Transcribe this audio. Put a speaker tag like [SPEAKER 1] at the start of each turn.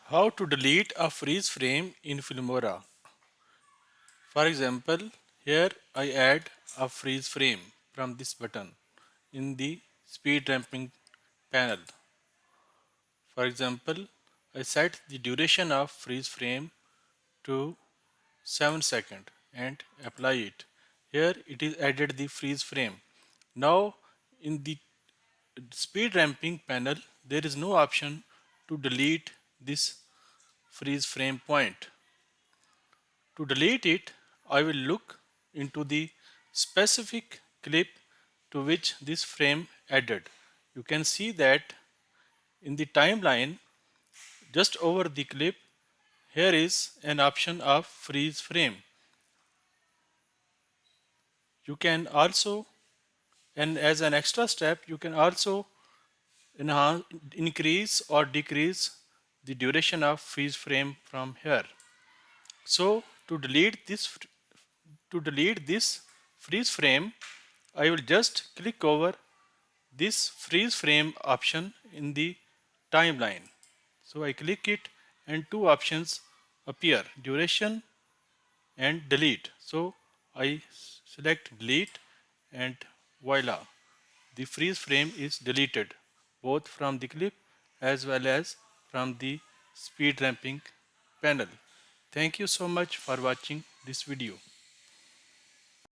[SPEAKER 1] How to delete a freeze frame in Filmora. For example, here I add a freeze frame from this button in the speed ramping panel. For example, I set the duration of freeze frame to 7 seconds and apply it. Here it is added the freeze frame. Now in the speed ramping panel there is no option to delete this freeze frame point. To delete it, I will look into the specific clip to which this frame added. You can see that in the timeline just over the clip here is an option of freeze frame. You can also, and as an extra step, you can also enhance, increase or decrease the duration of freeze frame from here. So to delete this freeze frame, I will just click over this freeze frame option in the timeline. So I click it and two options appear, duration and delete. So I select delete and voila, the freeze frame is deleted both from the clip as well as from the speed ramping panel. Thank you so much for watching this video.